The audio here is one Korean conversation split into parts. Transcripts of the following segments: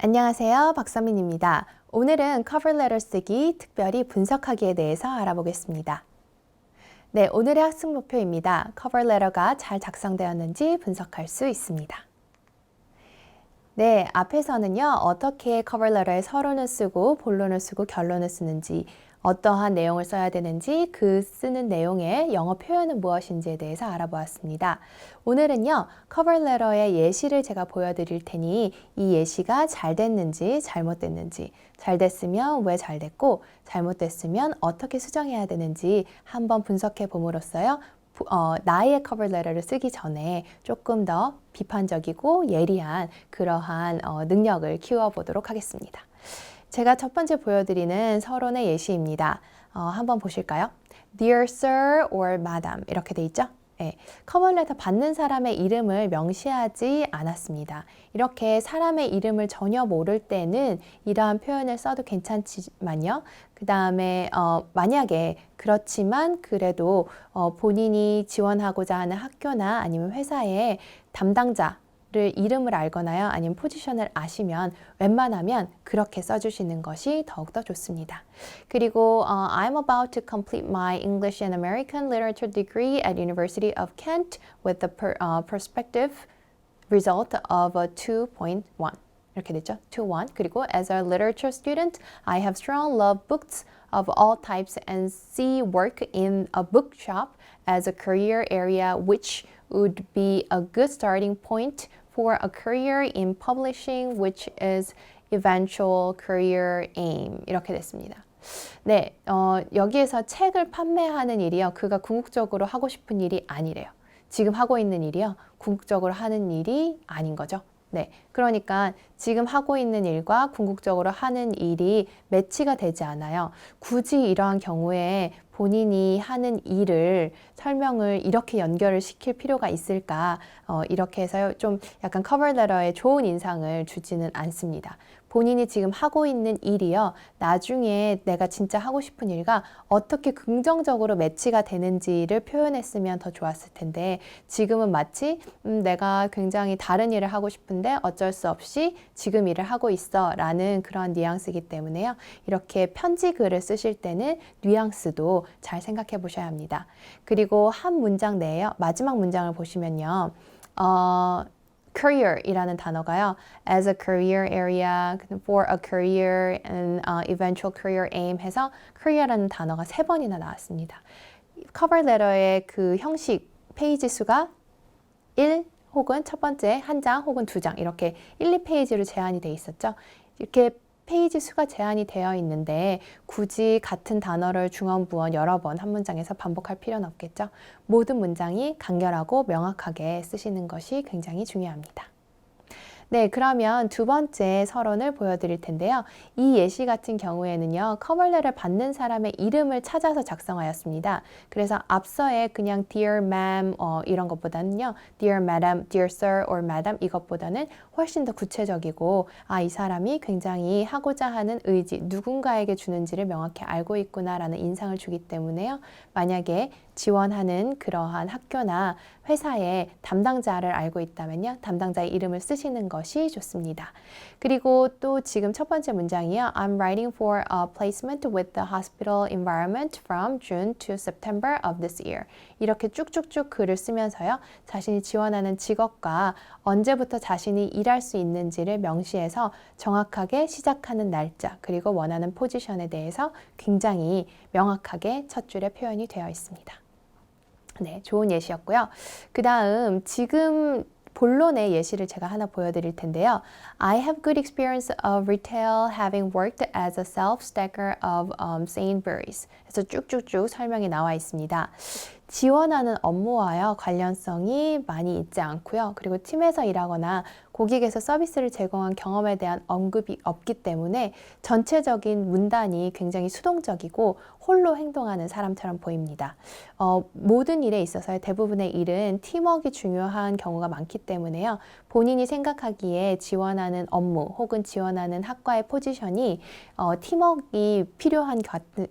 안녕하세요. 박서민입니다. 오늘은 커버 레터 쓰기, 특별히 분석하기에 대해서 알아보겠습니다. 네, 오늘의 학습 목표입니다. 커버 레터가 잘 작성되었는지 분석할 수 있습니다. 네, 앞에서는요, 어떻게 커버 레터에 서론을 쓰고 본론을 쓰고 결론을 쓰는지, 어떠한 내용을 써야 되는지, 그 쓰는 내용의 영어 표현은 무엇인지에 대해서 알아보았습니다. 오늘은요, 커버 레터의 예시를 제가 보여드릴 테니 이 예시가 잘 됐는지 잘못됐는지, 잘 됐으면 왜 잘 됐고, 잘못됐으면 어떻게 수정해야 되는지 한번 분석해 봄으로써요. 나의 커버 레터를 쓰기 전에 조금 더 비판적이고 예리한 그러한 능력을 키워보도록 하겠습니다. 제가 첫 번째 보여드리는 서론의 예시입니다. 한번 보실까요? Dear Sir or Madam 이렇게 돼 있죠? 네, 커버레터 받는 사람의 이름을 명시하지 않았습니다. 이렇게 사람의 이름을 전혀 모를 때는 이러한 표현을 써도 괜찮지만요. 그 다음에 만약에 그렇지만 그래도 본인이 지원하고자 하는 학교나 아니면 회사의 담당자 이름을 알거나요, 아니면 포지션을 아시면 웬만하면 그렇게 써주시는 것이 더욱더 좋습니다. 그리고 I'm about to complete my English and American Literature degree at University of Kent with the prospective result of a 2.1. 이렇게 됐죠? 2.1. 그리고 as a literature student, I have strong love books of all types and see work in a bookshop as a career area which would be a good starting point for a career in publishing, which is eventual career aim. 이렇게 됐습니다. 네, 여기에서 책을 판매하는 일이요. 그가 궁극적으로 하고 싶은 일이 아니래요. 지금 하고 있는 일이요. 궁극적으로 하는 일이 아닌 거죠. 네, 그러니까 지금 하고 있는 일과 궁극적으로 하는 일이 매치가 되지 않아요. 굳이 이러한 경우에 본인이 하는 일을 설명을 이렇게 연결을 시킬 필요가 있을까? 이렇게 해서 좀 약간 커버 레터에 좋은 인상을 주지는 않습니다. 본인이 지금 하고 있는 일이요. 나중에 내가 진짜 하고 싶은 일과 어떻게 긍정적으로 매치가 되는지를 표현했으면 더 좋았을 텐데 지금은 마치 내가 굉장히 다른 일을 하고 싶은데 어쩔 수 없이 지금 일을 하고 있어 라는 그런 뉘앙스이기 때문에요. 이렇게 편지 글을 쓰실 때는 뉘앙스도 잘 생각해 보셔야 합니다. 그리고 한 문장 내에요. 마지막 문장을 보시면요. career이라는 단어가요. as a career area, for a career and eventual career aim 해서 career라는 단어가 3번이나 나왔습니다. 커버 레터의 그 형식 페이지 수가 1 혹은 첫 번째 한 장 혹은 2장 이렇게 1, 2페이지로 제한이 돼 있었죠. 이렇게 페이지 수가 제한이 되어 있는데 굳이 같은 단어를 중언부언 여러 번 한 문장에서 반복할 필요는 없겠죠. 모든 문장이 간결하고 명확하게 쓰시는 것이 굉장히 중요합니다. 네, 그러면 두 번째 서론을 보여드릴 텐데요. 이 예시 같은 경우에는요. 커버레터를 받는 사람의 이름을 찾아서 작성하였습니다. 그래서 앞서의 그냥 Dear Ma'am 이런 것보다는요. Dear Madam, Dear Sir or Madam 이것보다는 훨씬 더 구체적이고 이 사람이 굉장히 하고자 하는 의지, 누군가에게 주는지를 명확히 알고 있구나라는 인상을 주기 때문에요. 만약에 지원하는 그러한 학교나 회사의 담당자를 알고 있다면요. 담당자의 이름을 쓰시는 것이 좋습니다. 그리고 또 지금 첫 번째 문장이요. I'm writing for a placement with the hospital environment from June to September of this year. 이렇게 쭉쭉쭉 글을 쓰면서요. 자신이 지원하는 직업과 언제부터 자신이 일할 수 있는지를 명시해서 정확하게 시작하는 날짜 그리고 원하는 포지션에 대해서 굉장히 명확하게 첫 줄에 표현이 되어 있습니다. 네, 좋은 예시였고요. 그 다음 지금 본론의 예시를 제가 하나 보여드릴 텐데요. I have good experience of retail having worked as a self-stacker of Sainsbury's. 그래서 쭉쭉쭉 설명이 나와 있습니다. 지원하는 업무와요 관련성이 많이 있지 않고요. 그리고 팀에서 일하거나 고객에서 서비스를 제공한 경험에 대한 언급이 없기 때문에 전체적인 문단이 굉장히 수동적이고 홀로 행동하는 사람처럼 보입니다. 모든 일에 있어서 대부분의 일은 팀워크가 중요한 경우가 많기 때문에요. 본인이 생각하기에 지원하는 업무 혹은 지원하는 학과의 포지션이 팀워크가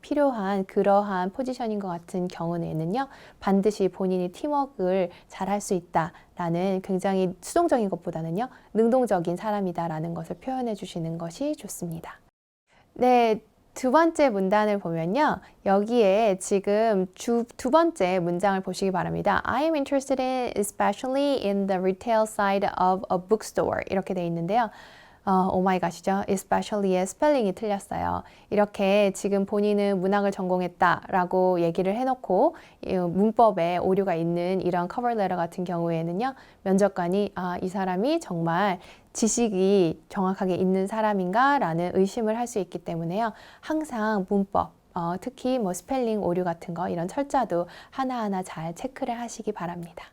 필요한 그러한 포지션인 것 같은 경우에는요. 반드시 본인이 팀워크를 잘할 수 있다라는 굉장히 수동적인 것보다는요. 능동적인 사람이다라는 것을 표현해 주시는 것이 좋습니다. 네, 두 번째 문단을 보면요. 여기에 지금 두 번째 문장을 보시기 바랍니다. I am interested in, especially in the retail side of a bookstore. 이렇게 돼 있는데요. 오마이갓이죠. especially의 스펠링이 틀렸어요. 이렇게 지금 본인은 문학을 전공했다라고 얘기를 해놓고 문법에 오류가 있는 이런 커버레터 같은 경우에는요. 면접관이 이 사람이 정말 지식이 정확하게 있는 사람인가 라는 의심을 할 수 있기 때문에요. 항상 문법, 특히 뭐 스펠링 오류 같은 거 이런 철자도 하나하나 잘 체크를 하시기 바랍니다.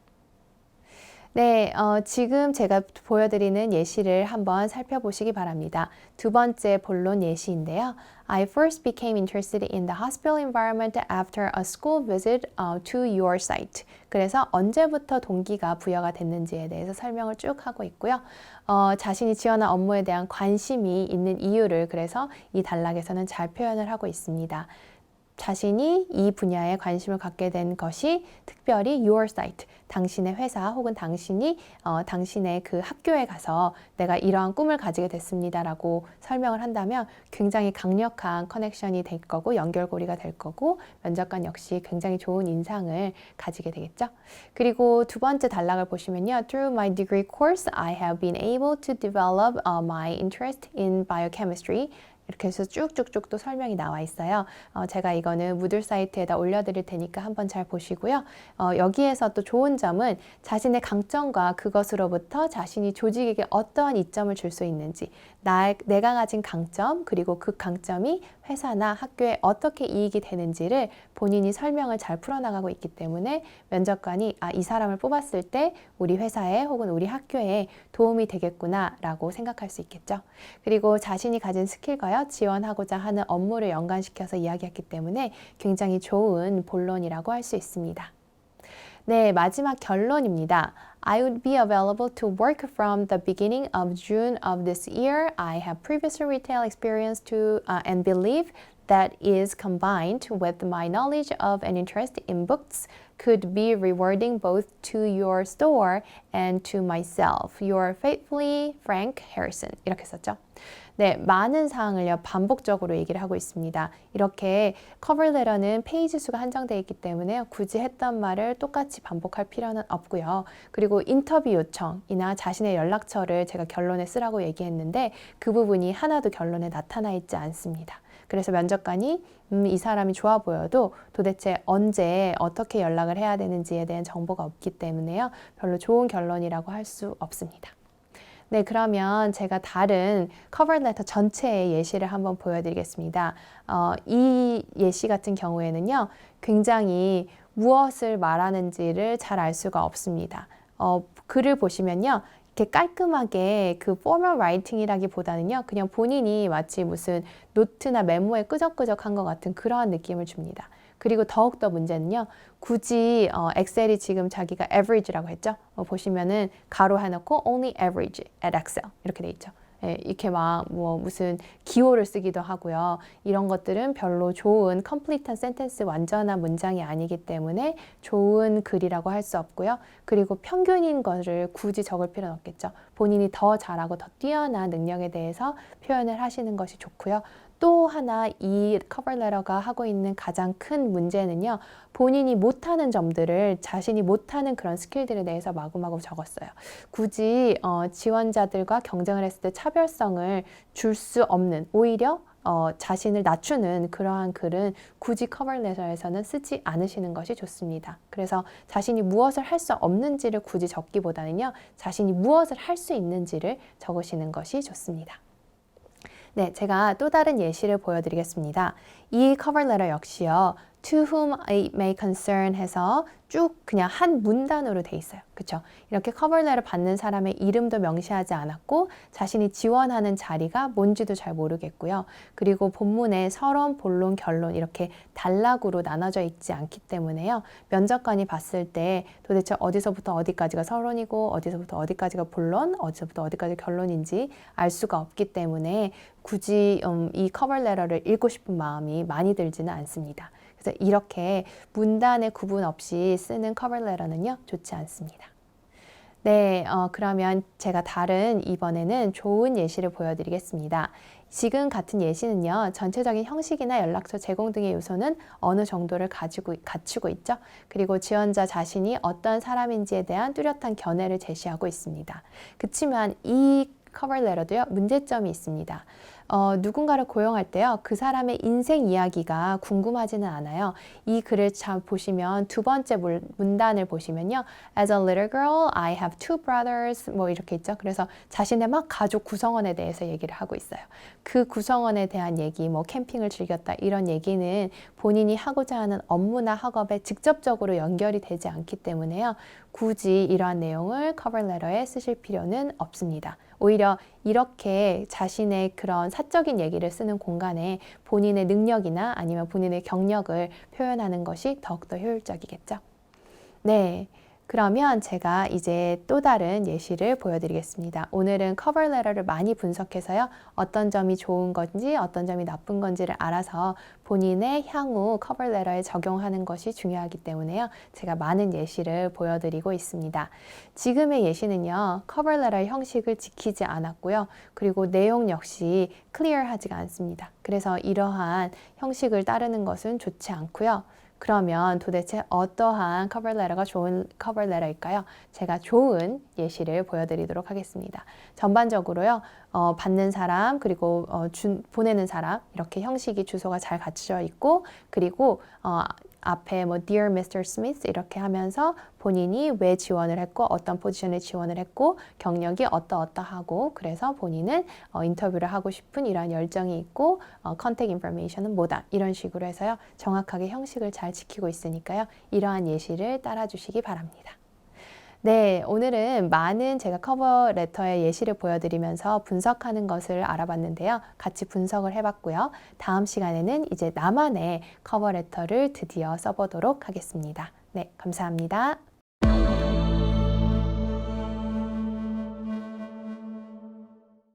네, 지금 제가 보여드리는 예시를 한번 살펴보시기 바랍니다. 두 번째 본론 예시인데요. I first became interested in the hospital environment after a school visit to your site. 그래서 언제부터 동기가 부여가 됐는지에 대해서 설명을 쭉 하고 있고요. 자신이 지원한 업무에 대한 관심이 있는 이유를 그래서 이 단락에서는 잘 표현을 하고 있습니다. 자신이 이 분야에 관심을 갖게 된 것이 특별히 your site, 당신의 회사 혹은 당신의 그 학교에 가서 내가 이러한 꿈을 가지게 됐습니다라고 설명을 한다면 굉장히 강력한 커넥션이 될 거고 연결고리가 될 거고 면접관 역시 굉장히 좋은 인상을 가지게 되겠죠. 그리고 두 번째 단락을 보시면요. Through my degree course, I have been able to develop my interest in biochemistry. 이렇게 해서 쭉쭉쭉 또 설명이 나와 있어요. 제가 이거는 무들 사이트에다 올려드릴 테니까 한번 잘 보시고요. 여기에서 또 좋은 점은 자신의 강점과 그것으로부터 자신이 조직에게 어떠한 이점을 줄 수 있는지, 내가 가진 강점 그리고 그 강점이 회사나 학교에 어떻게 이익이 되는지를 본인이 설명을 잘 풀어나가고 있기 때문에 면접관이 이 사람을 뽑았을 때 우리 회사에 혹은 우리 학교에 도움이 되겠구나 라고 생각할 수 있겠죠. 그리고 자신이 가진 스킬과요 지원하고자 하는 업무를 연관시켜서 이야기했기 때문에 굉장히 좋은 본론이라고 할 수 있습니다. 네, 마지막 결론입니다. I would be available to work from the beginning of June of this year. I have previous retail experience and believe that is combined with my knowledge of and interest in books could be rewarding both to your store and to myself. Your faithfully, Frank Harrison. 이렇게 썼죠. 네, 많은 사항을요 반복적으로 얘기를 하고 있습니다. 이렇게 커버레터는 페이지 수가 한정되어 있기 때문에 굳이 했던 말을 똑같이 반복할 필요는 없고요. 그리고 인터뷰 요청이나 자신의 연락처를 제가 결론에 쓰라고 얘기했는데 그 부분이 하나도 결론에 나타나 있지 않습니다. 그래서 면접관이 이 사람이 좋아 보여도 도대체 언제 어떻게 연락을 해야 되는지에 대한 정보가 없기 때문에요. 별로 좋은 결론이라고 할 수 없습니다. 네, 그러면 제가 다른 커버레터 전체의 예시를 한번 보여드리겠습니다. 이 예시 같은 경우에는요, 굉장히 무엇을 말하는지를 잘 알 수가 없습니다. 글을 보시면요, 이렇게 깔끔하게 그 포멀 라이팅이라기보다는요, 그냥 본인이 마치 무슨 노트나 메모에 끄적끄적한 것 같은 그러한 느낌을 줍니다. 그리고 더욱더 문제는요. 굳이 엑셀이 지금 자기가 average라고 했죠. 보시면은 가로 해놓고 only average at Excel 이렇게 돼 있죠. 예, 이렇게 막 뭐 무슨 기호를 쓰기도 하고요. 이런 것들은 별로 좋은 complete한 센텐스 완전한 문장이 아니기 때문에 좋은 글이라고 할 수 없고요. 그리고 평균인 것을 굳이 적을 필요는 없겠죠. 본인이 더 잘하고 더 뛰어난 능력에 대해서 표현을 하시는 것이 좋고요. 또 하나 이 커버레터가 하고 있는 가장 큰 문제는요. 본인이 못하는 점들을 자신이 못하는 그런 스킬들에 대해서 마구마구 적었어요. 굳이 지원자들과 경쟁을 했을 때 차별성을 줄 수 없는 오히려 자신을 낮추는 그러한 글은 굳이 커버레터에서는 쓰지 않으시는 것이 좋습니다. 그래서 자신이 무엇을 할 수 없는지를 굳이 적기보다는요. 자신이 무엇을 할 수 있는지를 적으시는 것이 좋습니다. 네, 제가 또 다른 예시를 보여드리겠습니다. 이 커버레터 역시요. to whom it may concern 해서 쭉 그냥 한 문단으로 돼 있어요. 그렇죠? 이렇게 커버레터 받는 사람의 이름도 명시하지 않았고 자신이 지원하는 자리가 뭔지도 잘 모르겠고요. 그리고 본문에 서론, 본론, 결론 이렇게 단락으로 나눠져 있지 않기 때문에요. 면접관이 봤을 때 도대체 어디서부터 어디까지가 서론이고 어디서부터 어디까지가 본론, 어디서부터 어디까지 결론인지 알 수가 없기 때문에 굳이 이 커버레터를 읽고 싶은 마음이 많이 들지는 않습니다. 그래서 이렇게 문단의 구분 없이 쓰는 커버레터는요, 좋지 않습니다. 네, 그러면 제가 다른 이번에는 좋은 예시를 보여드리겠습니다. 지금 같은 예시는요, 전체적인 형식이나 연락처 제공 등의 요소는 어느 정도를 갖추고 있죠. 그리고 지원자 자신이 어떤 사람인지에 대한 뚜렷한 견해를 제시하고 있습니다. 그치만 이 커버레터도요, 문제점이 있습니다. 누군가를 고용할 때요, 그 사람의 인생 이야기가 궁금하지는 않아요. 이 글을 잘 보시면 두 번째 문단을 보시면요, As a little girl, I have two brothers 뭐 이렇게 있죠. 그래서 자신의 막 가족 구성원에 대해서 얘기를 하고 있어요. 그 구성원에 대한 얘기, 뭐 캠핑을 즐겼다 이런 얘기는 본인이 하고자 하는 업무나 학업에 직접적으로 연결이 되지 않기 때문에요. 굳이 이러한 내용을 커버레터에 쓰실 필요는 없습니다. 오히려 이렇게 자신의 그런 사적인 얘기를 쓰는 공간에 본인의 능력이나 아니면 본인의 경력을 표현하는 것이 더욱더 효율적이겠죠. 네. 그러면 제가 이제 또 다른 예시를 보여드리겠습니다. 오늘은 커버레터를 많이 분석해서요. 어떤 점이 좋은 건지 어떤 점이 나쁜 건지를 알아서 본인의 향후 커버레터에 적용하는 것이 중요하기 때문에요. 제가 많은 예시를 보여드리고 있습니다. 지금의 예시는요. 커버레터의 형식을 지키지 않았고요. 그리고 내용 역시 클리어하지가 않습니다. 그래서 이러한 형식을 따르는 것은 좋지 않고요. 그러면 도대체 어떠한 커버레터가 좋은 커버레터일까요? 제가 좋은 예시를 보여드리도록 하겠습니다. 전반적으로요, 받는 사람 그리고 보내는 사람 이렇게 형식이 주소가 잘 갖춰져 있고 그리고 앞에 뭐 Dear Mr. Smith 이렇게 하면서 본인이 왜 지원을 했고 어떤 포지션에 지원을 했고 경력이 어떠하고 그래서 본인은 인터뷰를 하고 싶은 이러한 열정이 있고 컨택 인포메이션은 뭐다 이런 식으로 해서요 정확하게 형식을 잘 지키고 있으니까요 이러한 예시를 따라 주시기 바랍니다. 네, 오늘은 많은 제가 커버레터의 예시를 보여드리면서 분석하는 것을 알아봤는데요. 같이 분석을 해봤고요. 다음 시간에는 이제 나만의 커버레터를 드디어 써보도록 하겠습니다. 네, 감사합니다.